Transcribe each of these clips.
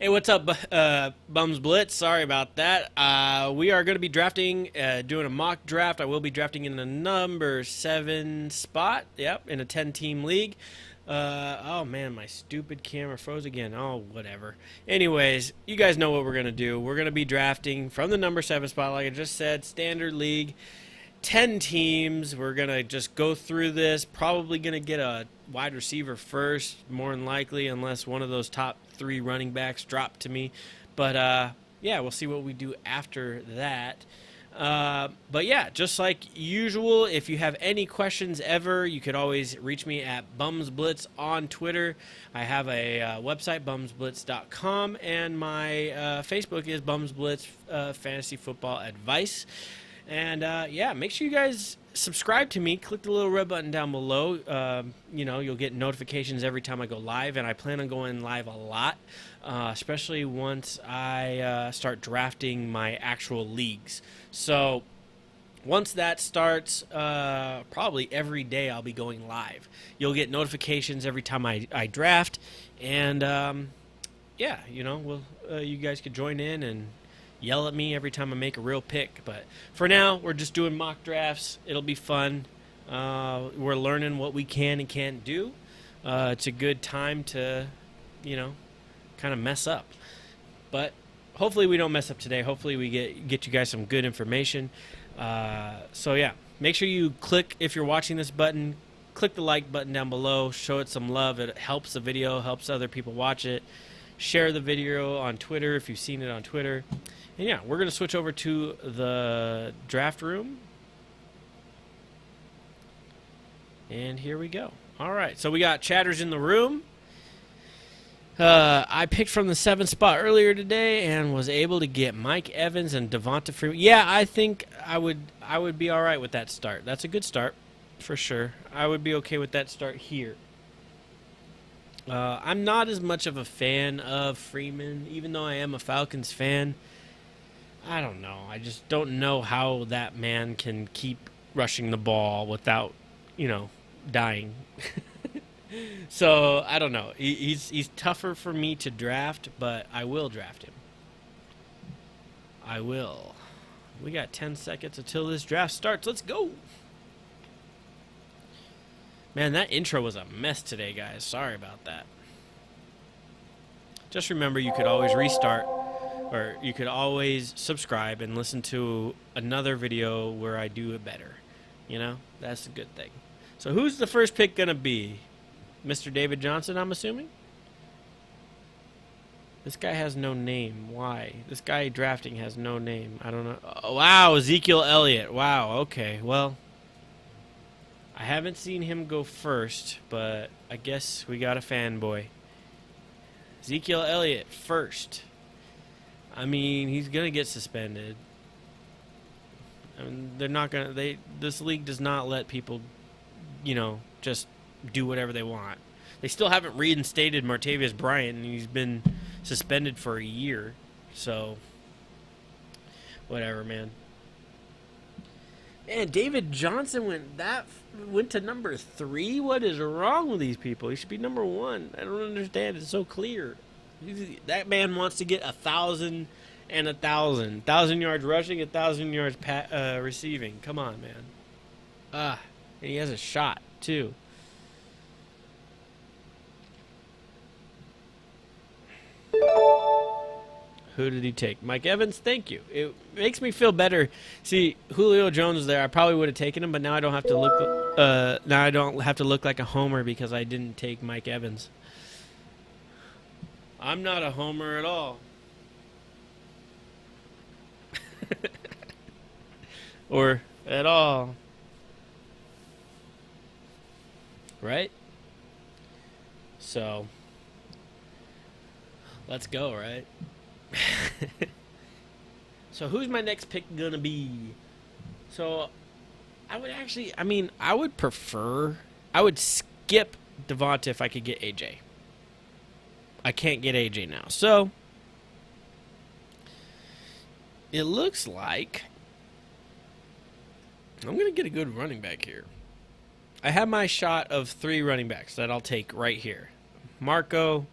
Hey, what's up, Bums Blitz? Sorry about that. We are going to be drafting, doing a mock draft. I will be drafting in the number 7 spot. Yep, in a 10-team league. Oh man, my stupid camera froze again. Oh, whatever. Anyways, you guys know what we're going to do. We're going to be drafting from the number 7 spot, like I just said, standard league. 10 teams. We're going to just go through this. Probably going to get a wide receiver first, more than likely, unless one of those top 3 running backs drop to me. But, yeah, we'll see what we do after that. But, yeah, just like usual, if you have any questions ever, you could always reach me at BumsBlitz on Twitter. I have a website, bumsblitz.com, and my Facebook is BumsBlitz Fantasy Football Advice. And, yeah, make sure you guys subscribe to me. Click the little red button down below. You'll get notifications every time I go live, and I plan on going live a lot, especially once I start drafting my actual leagues. So once that starts, probably every day I'll be going live. You'll get notifications every time I draft, and, you guys could join in and yell at me every time I make a real pick. But for now, we're just doing mock drafts. It'll be fun. We're learning what we can and can't do. It's a good time to, kind of mess up. But hopefully we don't mess up today. Hopefully we get you guys some good information. So yeah, make sure you click, if you're watching this button, click the like button down below. Show it some love. It helps the video, helps other people watch it. Share the video on Twitter if you've seen it on Twitter. And yeah, we're going to switch over to the draft room. And here we go. All right, so we got chatters in the room. I picked from the 7th spot earlier today and was able to get Mike Evans and Devonta Freeman. Yeah, I think I would be all right with that start. That's a good start for sure. I would be okay with that start here. I'm not as much of a fan of Freeman, even though I am a Falcons fan. I don't know. I just don't know how that man can keep rushing the ball without, dying. So, I don't know. He's tougher for me to draft, but I will draft him. I will. We got 10 seconds until this draft starts. Let's go. Man, that intro was a mess today, guys. Sorry about that. Just remember, you could always restart, or you could always subscribe and listen to another video where I do it better. That's a good thing. So who's the first pick going to be? Mr. David Johnson, I'm assuming? This guy has no name. Why? This guy drafting has no name. I don't know. Oh, wow, Ezekiel Elliott. Wow, okay. Well, I haven't seen him go first, but I guess we got a fanboy. Ezekiel Elliott first. I mean, he's going to get suspended. I mean, they're not going to... This league does not let people, just do whatever they want. They still haven't reinstated Martavis Bryant, and he's been suspended for a year. So, whatever, man. Man, David Johnson went to number 3? What is wrong with these people? He should be number 1. I don't understand. It's so clear. That man wants to get 1,000 and 1,000. 1,000 yards rushing, 1,000 yards receiving. Come on, man. And he has a shot, too. Who did he take? Mike Evans, thank you. It makes me feel better. See, Julio Jones was there. I probably would have taken him, but now I don't have to look like a homer because I didn't take Mike Evans. I'm not a homer at all. Or at all. Right? So, let's go, right? So who's my next pick gonna be? So I would skip Devonta if I could get AJ. I can't get AJ now. So it looks like I'm gonna get a good running back here. I have my shot of 3 running backs that I'll take right here. Marco,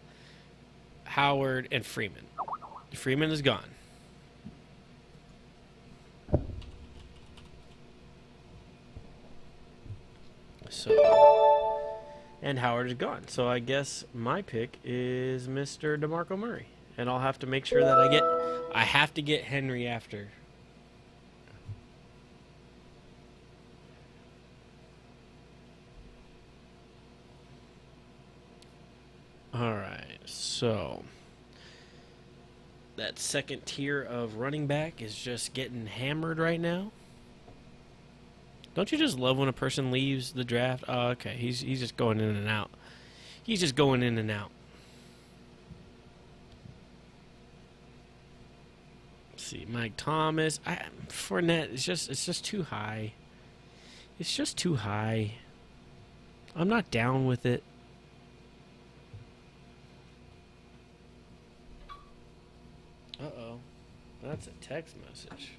Howard, and Freeman. Freeman is gone. So, and Howard is gone. So I guess my pick is Mr. DeMarco Murray. And I'll have to make sure that I have to get Henry after. Alright, so that second tier of running back is just getting hammered right now. Don't you just love when a person leaves the draft? Oh, okay, he's just going in and out. He's just going in and out. Let's see, Mike Thomas. Fournette, it's just too high. It's just too high. I'm not down with it. Uh-oh. That's a text message.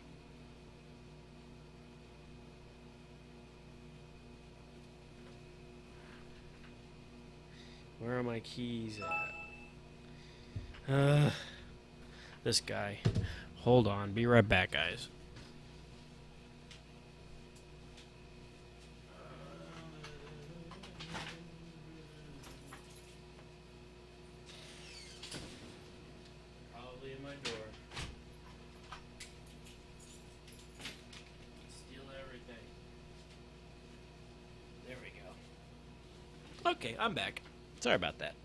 Where are my keys at? This guy. Hold on. Be right back, guys. Probably in my door. Steal everything. There we go. Okay, I'm back. Sorry about that.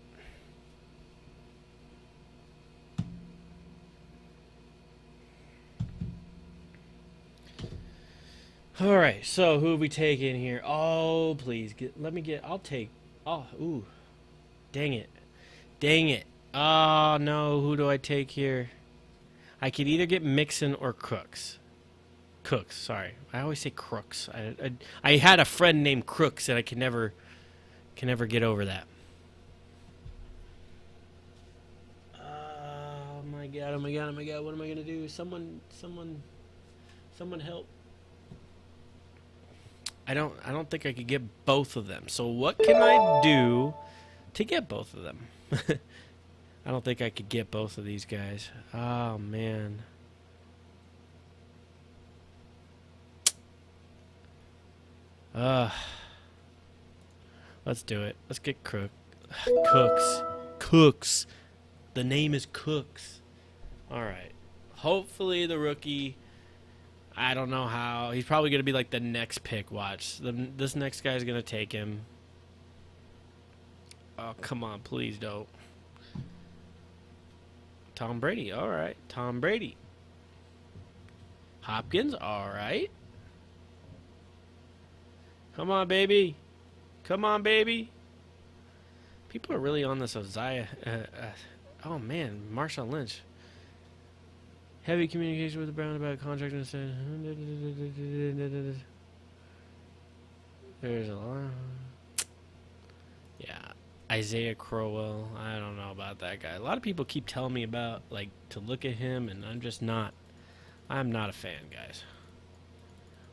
All right, so who have we taken here? Oh, please, I'll take, ooh, dang it. Oh, no, who do I take here? I could either get Mixon or Cooks. Sorry. I always say Crooks. I had a friend named Crooks, and I can never get over that. Oh my god, what am I gonna do? Someone help. I don't think I could get both of them. So what can I do to get both of them? I don't think I could get both of these guys. Oh man. Let's do it. Let's get Cooks. The name is Cooks. All right. Hopefully the rookie, I don't know how. He's probably going to be like the next pick. Watch. This next guy's going to take him. Oh, come on. Please don't. Tom Brady. All right. Tom Brady. Hopkins. All right. Come on, baby. Come on, baby. People are really on this Isaiah. Oh, man. Marshawn Lynch. Heavy communication with the Brown about contract and said. There's a lot. Yeah. Isaiah Crowell. I don't know about that guy. A lot of people keep telling me about, like, to look at him, and I'm just not. I'm not a fan, guys.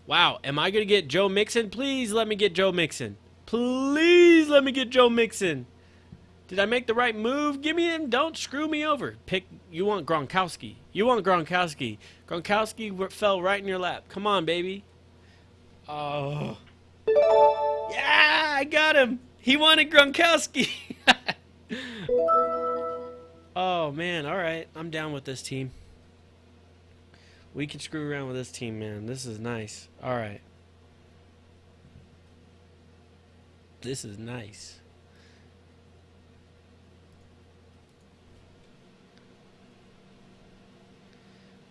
Wow. Am I going to get Joe Mixon? Please let me get Joe Mixon. Please let me get Joe Mixon. Did I make the right move? Give me him. Don't screw me over. You want Gronkowski. Gronkowski fell right in your lap. Come on, baby. Oh. Yeah, I got him. He wanted Gronkowski. Oh, man. All right. I'm down with this team. We can screw around with this team, man. This is nice. All right. This is nice.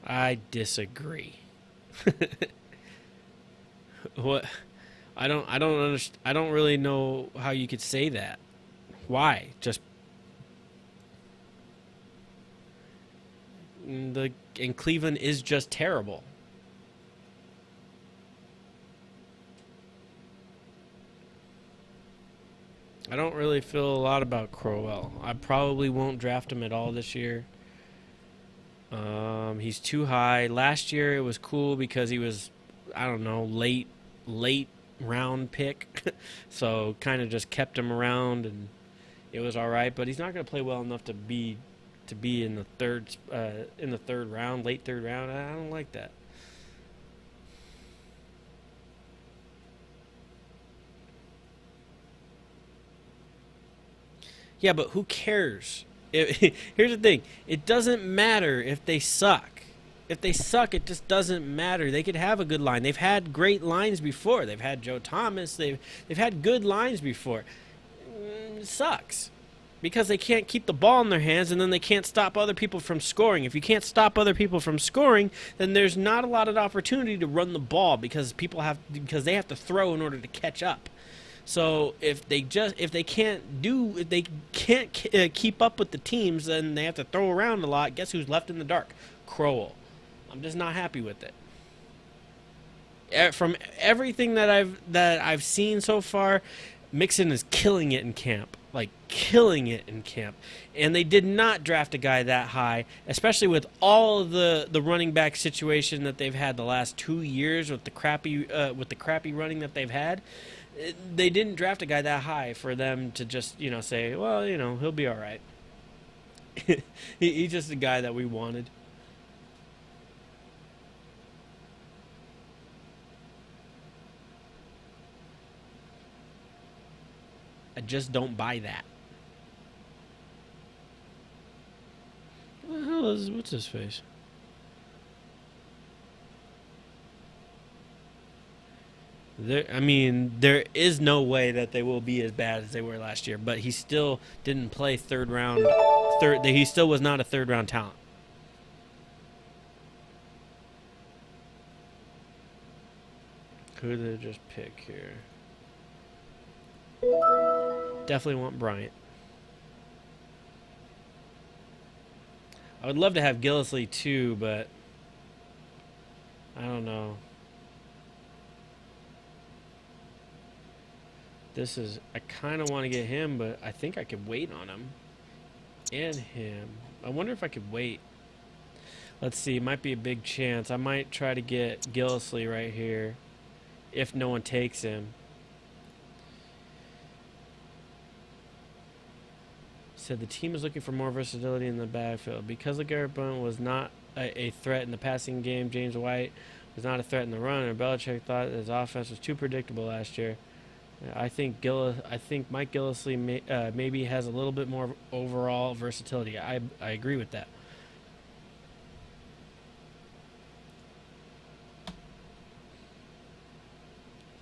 I disagree. What? I don't understand. I don't really know how you could say that. Why? Just and Cleveland is just terrible. I don't really feel a lot about Crowell. I probably won't draft him at all this year. He's too high. Last year it was cool because he was, I don't know, late round pick. So kind of just kept him around and it was all right. But he's not going to play well enough to be to be in the third round, late third round. I don't like that. Yeah, but who cares? Here's the thing. It doesn't matter if they suck. If they suck, it just doesn't matter. They could have a good line. They've had great lines before. They've had Joe Thomas. They've had good lines before. It sucks because they can't keep the ball in their hands, and then they can't stop other people from scoring. If you can't stop other people from scoring, then there's not a lot of opportunity to run the ball because they have to throw in order to catch up. So if they can't keep up with the teams, then they have to throw around a lot. Guess who's left in the dark? Crowell. I'm just not happy with it. From everything that I've seen so far, Mixon is killing it in camp. Like killing it in camp. And they did not draft a guy that high, especially with all of the running back situation that they've had the last 2 years with the crappy running that they've had. They didn't draft a guy that high for them to just, say, well, he'll be all right. He's just a guy that we wanted. I just don't buy that. What the hell what's his face? There is no way that they will be as bad as they were last year, but he still didn't play third round. He still was not a third round talent. Who did they just pick here? Definitely want Bryant. I would love to have Gillislee too, but I don't know. I kind of want to get him, but I think I could wait on him. And him. I wonder if I could wait. Let's see. It might be a big chance. I might try to get Gillislee right here if no one takes him. Said the team is looking for more versatility in the backfield. Because LeGarrette Blount was not a threat in the passing game, James White was not a threat in the run, and Belichick thought his offense was too predictable last year. I think Mike Gillislee maybe has a little bit more overall versatility. I agree with that.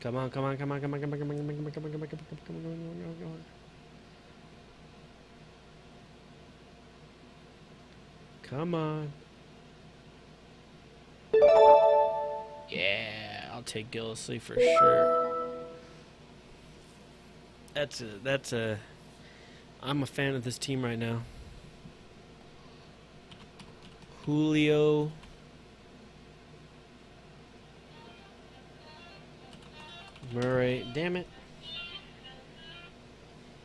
Come on. Come on. Yeah, I'll take Gillislee for sure. I'm a fan of this team right now. Julio. Murray. Damn it.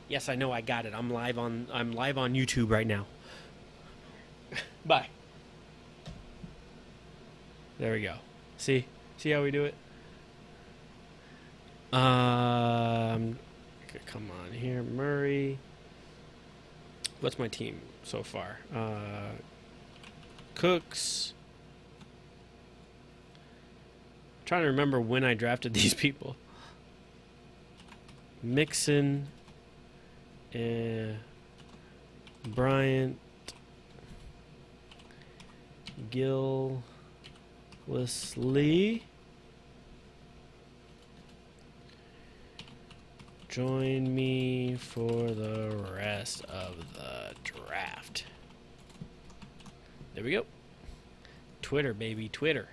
Yes, I know I got it. I'm live on YouTube right now. Bye. There we go. See how we do it? Come on here, Murray. What's my team so far? Cooks. I'm trying to remember when I drafted these people. Mixon, Bryant, Gillislee. Join me for the rest of the draft. There we go. Twitter, baby, Twitter.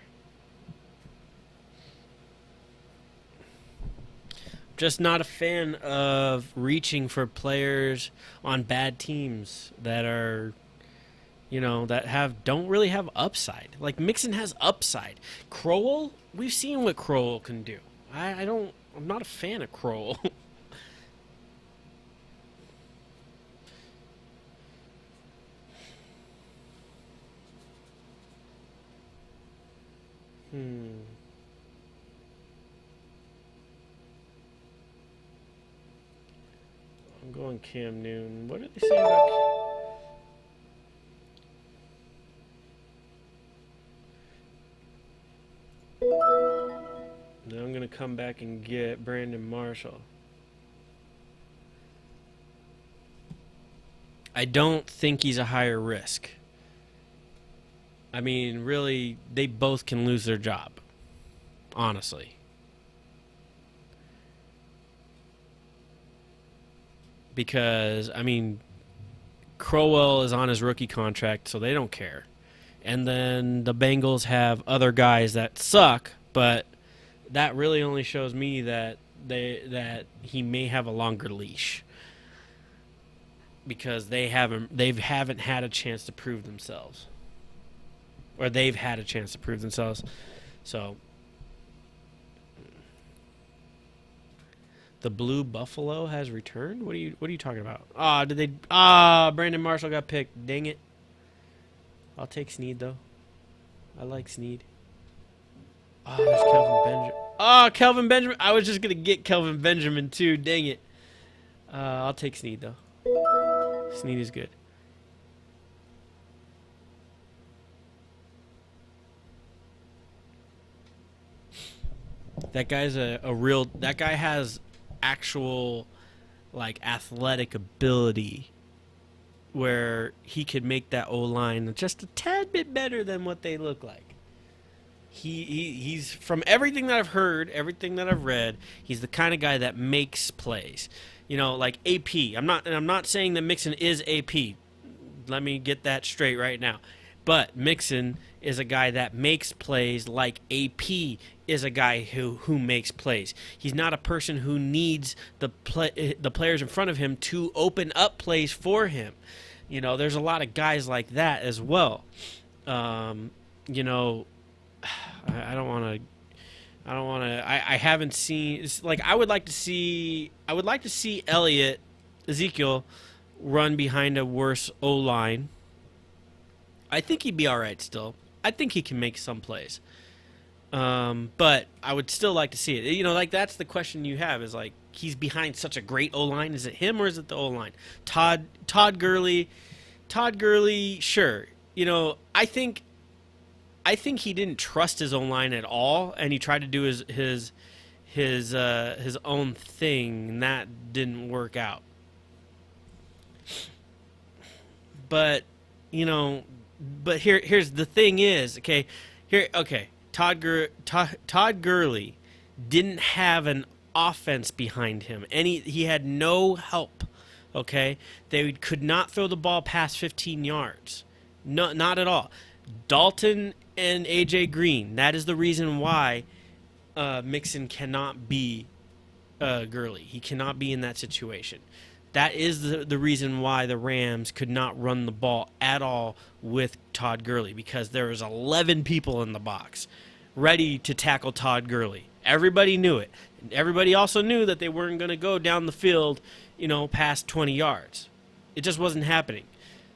Just not a fan of reaching for players on bad teams that are, that don't really have upside. Like Mixon has upside. Crowell, we've seen what Crowell can do. I'm not a fan of Crowell. I'm going Cam Newton. What did they say about? to come back and get Brandon Marshall. I don't think he's a higher risk. I mean, really, they both can lose their job, honestly. Because, I mean, Crowell is on his rookie contract, so they don't care. And then the Bengals have other guys that suck, but that really only shows me that he may have a longer leash. Because they haven't had a chance to prove themselves. Or they've had a chance to prove themselves. So the Blue Buffalo has returned? What are you talking about? Brandon Marshall got picked. Dang it. I'll take Snead though. I like Snead. There's Kelvin Benjamin. Kelvin Benjamin. I was just gonna get Kelvin Benjamin too. Dang it. I'll take Snead though. Snead is good. That guy's that guy has actual, like, athletic ability where he could make that O-line just a tad bit better than what they look like. He's, from everything that I've heard, everything that I've read, he's the kind of guy that makes plays. You know, like AP. I'm not saying that Mixon is AP. Let me get that straight right now. But Mixon is a guy that makes plays like AP is a guy who makes plays. He's not a person who needs the players in front of him to open up plays for him. You know, there's a lot of guys like that as well. You know, I haven't seen. It's like I would like to see Ezekiel run behind a worse O-line. I think he'd be all right still. I think he can make some plays. But I would still like to see it. You know, like, that's the question you have is, like, he's behind such a great O-line. Is it him or is it the O-line? Todd Gurley, sure. You know, I think he didn't trust his O-line at all, and he tried to do his own thing, and that didn't work out. But, you know, here's the thing is, Todd Gurley didn't have an offense behind him. He had no help. Okay, they could not throw the ball past 15 yards. No, not at all. Dalton and AJ Green. That is the reason why Mixon cannot be Gurley. He cannot be in that situation. That is the reason why the Rams could not run the ball at all with Todd Gurley, because there was 11 people in the box ready to tackle Todd Gurley. Everybody knew it. Everybody also knew that they weren't going to go down the field, you know, past 20 yards. It just wasn't happening.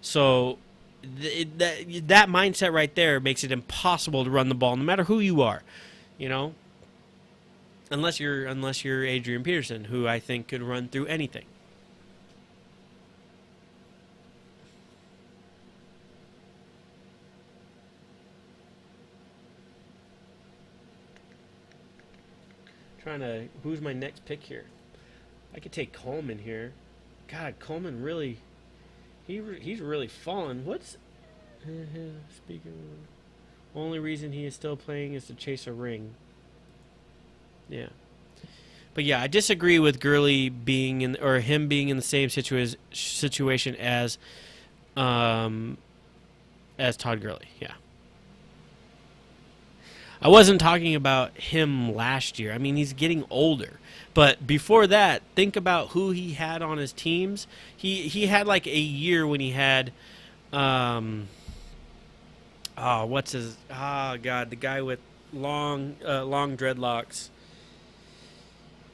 So that mindset right there makes it impossible to run the ball, no matter who you are, you know, unless you're Adrian Peterson, who I think could run through anything. Who's my next pick here? I could take Coleman here. God, Coleman really, he's really fallen. Speaking of, only reason he is still playing is to chase a ring. Yeah, but yeah, I disagree with Gurley being in the same situation as Todd Gurley. Yeah. I wasn't talking about him last year. I mean, he's getting older. But before that, think about who he had on his teams. He had like a year when he had, the guy with long dreadlocks.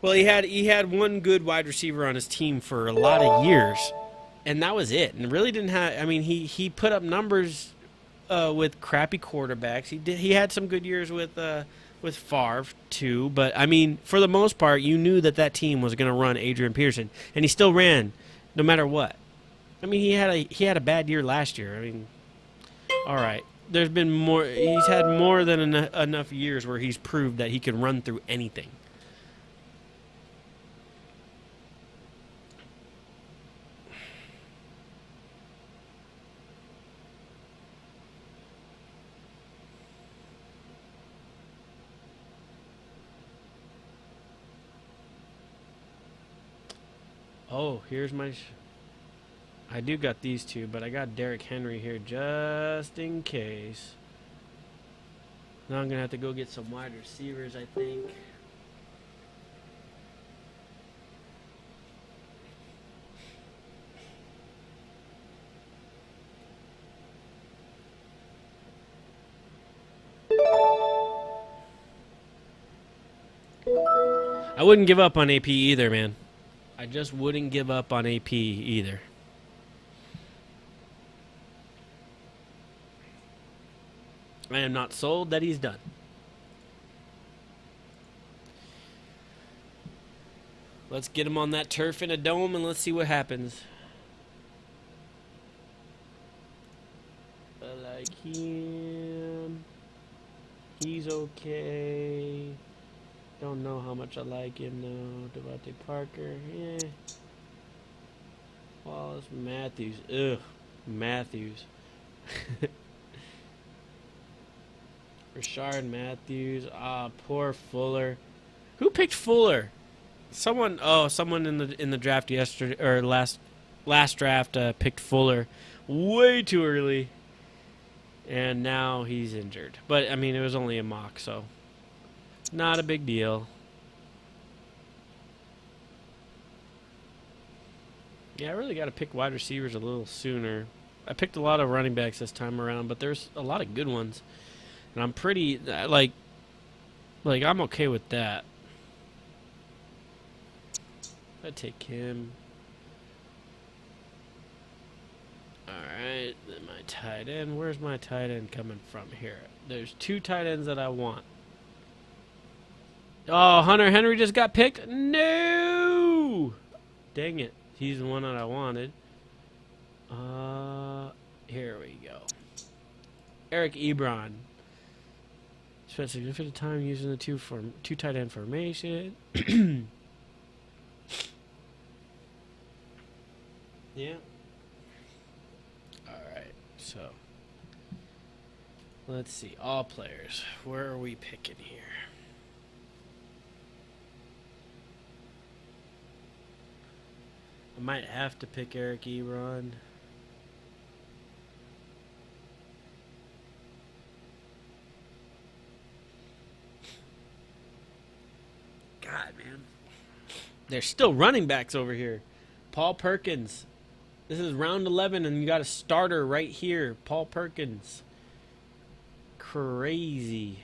Well, he had one good wide receiver on his team for a lot of years, and that was it. And really didn't have. I mean, he put up numbers with crappy quarterbacks. He had some good years with Favre too, but I mean, for the most part, you knew that team was going to run Adrian Peterson, and he still ran no matter what. I mean, he had a bad year last year. I mean, all right, there's been more. He's had more than enough years where he's proved that he can run through anything. Oh, here's my... I do got these two, but I got Derrick Henry here just in case. Now I'm going to have to go get some wide receivers, I think. I wouldn't give up on AP either, man. I just wouldn't give up on AP either. I am not sold that he's done. Let's get him on that turf in a dome and let's see what happens. I like him. He's okay. Don't know how much I like him though. Devontae Parker, yeah. Wallace Matthews, ugh. Matthews. Rishard Matthews, poor Fuller. Who picked Fuller? Someone in the draft yesterday or last draft picked Fuller way too early, and now he's injured. But I mean, it was only a mock, so not a big deal. Yeah, I really got to pick wide receivers a little sooner. I picked a lot of running backs this time around, but there's a lot of good ones, and I'm pretty like I'm okay with that. I'd take him. Alright, then my tight end. Where's my tight end coming from here? There's two tight ends that I want. Oh, Hunter Henry just got picked? No! Dang it. He's the one that I wanted. Here we go. Eric Ebron. Spent significant time using the two tight end formation. Yeah. Alright, so let's see. All players. Where are we picking here? I might have to pick Eric Ebron. God, man. There's still running backs over here. Paul Perkins. This is round 11, and you got a starter right here. Paul Perkins. Crazy.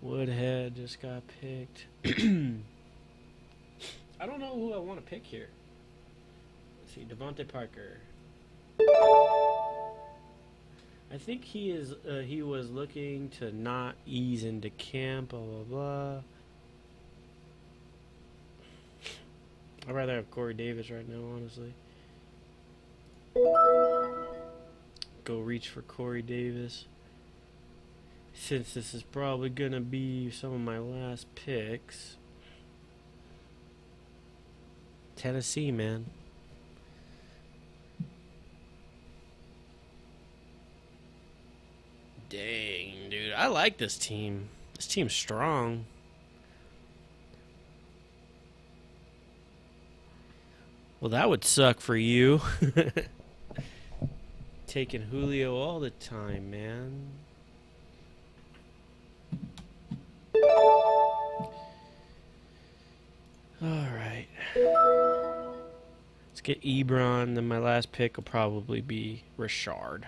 Woodhead just got picked. I don't know who I want to pick here. Let's see. Devontae Parker. I think he was looking to not ease into camp, blah, blah, blah. I'd rather have Corey Davis right now, honestly. Go reach for Corey Davis. Since this is probably going to be some of my last picks. Tennessee, man. Dang, dude. I like this team. This team's strong. Well, that would suck for you. Taking Julio all the time, man. Alright. Let's get Ebron. Then my last pick will probably be Rishard.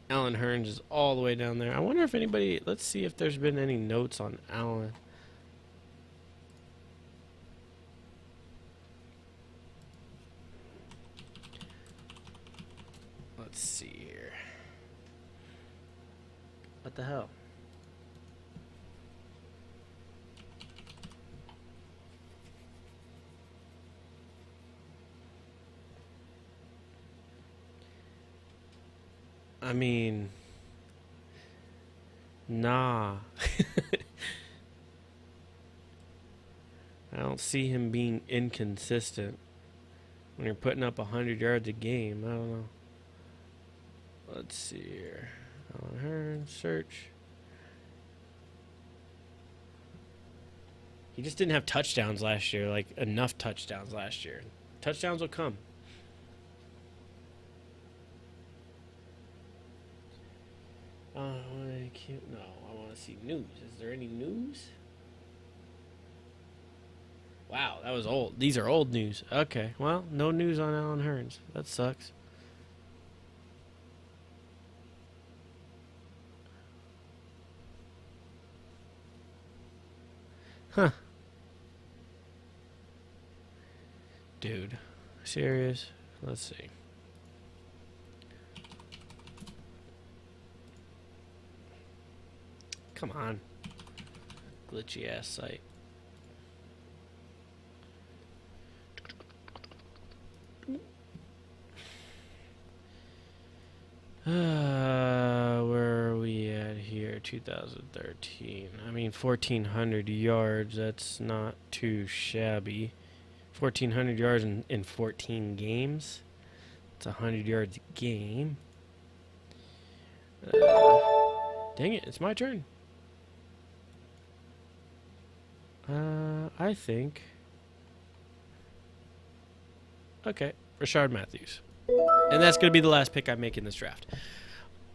Alan Hurns is all the way down there. I wonder if anybody... Let's see if there's been any notes on Alan. Let's see here. What the hell? I mean, nah. I don't see him being inconsistent when you're putting up 100 yards a game. I don't know. Let's see here. On Hurns, search. He just didn't have touchdowns last year, like enough touchdowns last year. Touchdowns will come. No, I want to see news. Is there any news? Wow, that was old. These are old news. Okay, well, no news on Allen Hurns. That sucks. Huh. Dude, serious? Let's see. Come on. Glitchy ass site. Where are we at here? 2013. I mean, 1,400 yards. That's not too shabby. 1,400 yards in 14 games. It's 100 yards a game. Dang it, it's my turn. I think. Okay, Rishard Matthews. And that's going to be the last pick I make in this draft.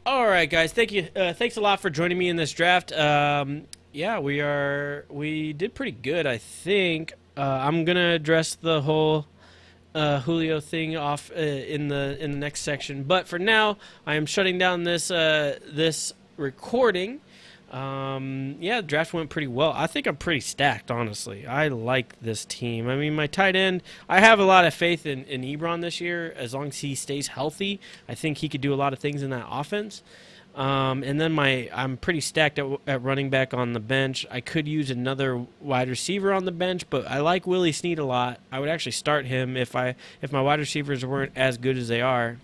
All right, guys. Thank you. Thanks a lot for joining me in this draft. Yeah, we did pretty good, I think. I'm going to address the whole Julio thing off in the next section. But for now, I am shutting down this recording. Yeah, the draft went pretty well. I think I'm pretty stacked, honestly. I like this team. I mean, my tight end, I have a lot of faith in Ebron this year. As long as he stays healthy, I think he could do a lot of things in that offense. And then I'm pretty stacked at running back on the bench. I could use another wide receiver on the bench, but I like Willie Snead a lot. I would actually start him if my wide receivers weren't as good as they are.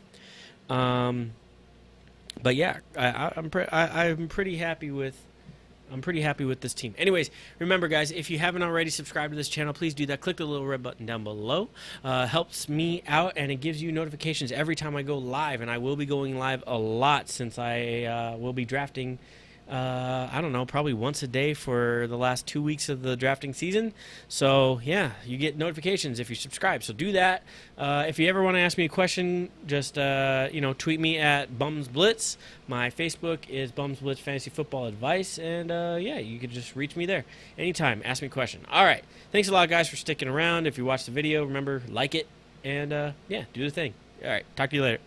But yeah, I'm pretty happy with this team. Anyways, remember, guys, if you haven't already subscribed to this channel, please do that. Click the little red button down below. Helps me out, and it gives you notifications every time I go live. And I will be going live a lot since I will be drafting. I don't know, probably once a day for the last 2 weeks of the drafting season. So, yeah, you get notifications if you subscribe. So do that. If you ever want to ask me a question, just, tweet me at Bums Blitz. My Facebook is Bums Blitz Fantasy Football Advice. And, yeah, you can just reach me there anytime. Ask me a question. All right. Thanks a lot, guys, for sticking around. If you watched the video, remember, like it. And, yeah, do the thing. All right. Talk to you later.